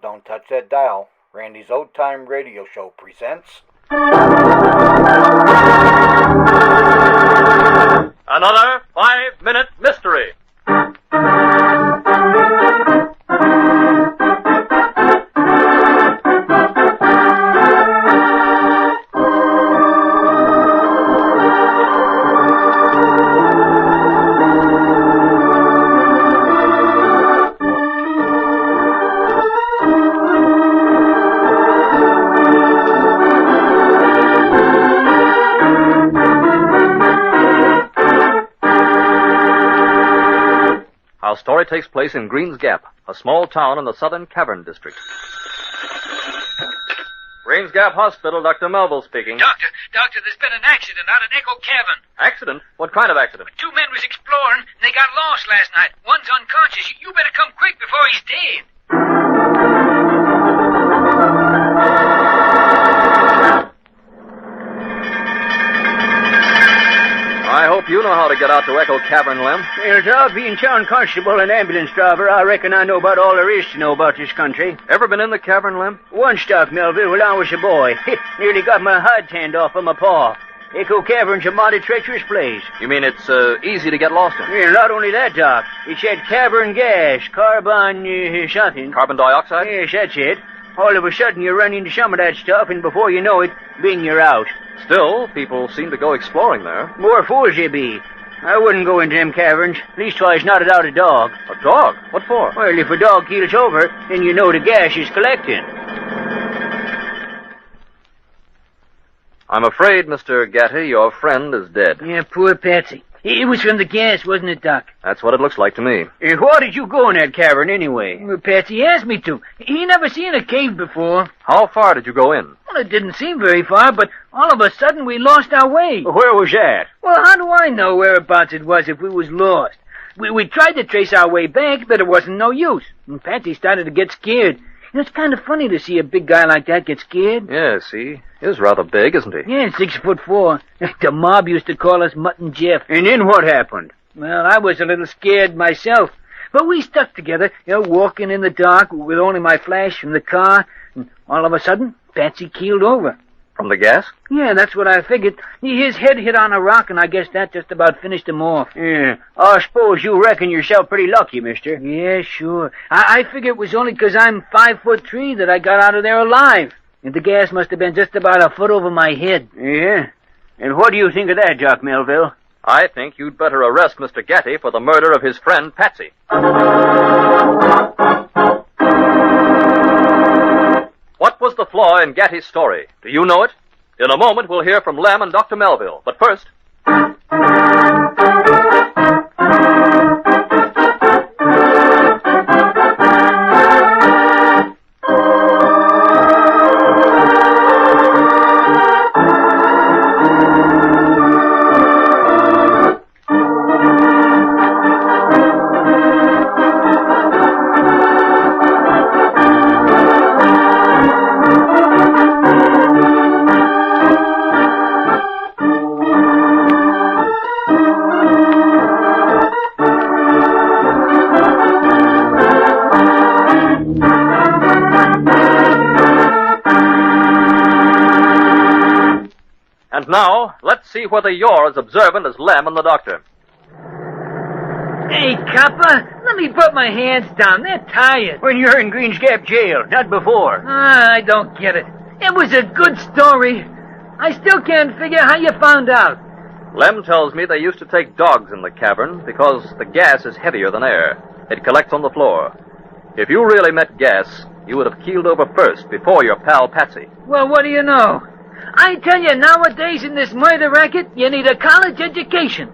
Don't touch that dial. Randy's Old Time Radio Show presents... Another 5-minute mystery. Our story takes place in Green's Gap, a small town in the Southern Cavern District. Green's Gap Hospital, Dr. Melville speaking. Doctor, there's been an accident out at Echo Cavern. Accident? What kind of accident? Two men was exploring, and they got lost last night. One's unconscious. You better come quick before he's dead. I hope you know how to get out to Echo Cavern, Lem. Well, Doc, being town constable and ambulance driver, I reckon I know about all there is to know about this country. Ever been in the cavern, Lem? Once, Doc Melville, when I was a boy. Nearly got my hide tanned off of my paw. Echo Cavern's a mighty treacherous place. You mean it's easy to get lost in? Yeah, not only that, Doc. It's that cavern gas, carbon something. Carbon dioxide? Yes, that's it. All of a sudden you run into some of that stuff, and before you know it, bing, you're out. Still, people seem to go exploring there. More fools they be. I wouldn't go into them caverns, leastwise not without a dog. A dog? What for? Well, if a dog keels over, then you know the gas is collecting. I'm afraid, Mr. Gatty, your friend is dead. Yeah, poor Patsy. It was from the gas, wasn't it, Doc? That's what it looks like to me. Why did you go in that cavern anyway? Well, Patsy asked me to. He never seen a cave before. How far did you go in? Well, it didn't seem very far, but all of a sudden we lost our way. Where was that? Well, how do I know whereabouts it was if we was lost? We tried to trace our way back, but it wasn't no use. And Patsy started to get scared. You know, it's kind of funny to see a big guy like that get scared. Yes, he is rather big, isn't he? Yeah, 6'4". The mob used to call us Mutt and Jeff. And then what happened? Well, I was a little scared myself. But we stuck together, walking in the dark with only my flash from the car. And all of a sudden, Patsy keeled over. From the gas? Yeah, that's what I figured. His head hit on a rock, and I guess that just about finished him off. Yeah, I suppose you reckon yourself pretty lucky, mister. Yeah, sure. I figure it was only 'cause I'm 5'3" that I got out of there alive. And the gas must have been just about a foot over my head. Yeah? And what do you think of that, Doc Melville? I think you'd better arrest Mr. Gatty for the murder of his friend Patsy. What was the flaw in Gatty's story? Do you know it? In a moment, we'll hear from Lem and Dr. Melville. But first... And now, let's see whether you're as observant as Lem and the doctor. Hey, copper, let me put my hands down. They're tired. When you're in Green's Gap jail, not before. I don't get it. It was a good story. I still can't figure how you found out. Lem tells me they used to take dogs in the cavern because the gas is heavier than air. It collects on the floor. If you really met gas, you would have keeled over first before your pal Patsy. Well, what do you know? I tell you, nowadays in this murder racket, you need a college education.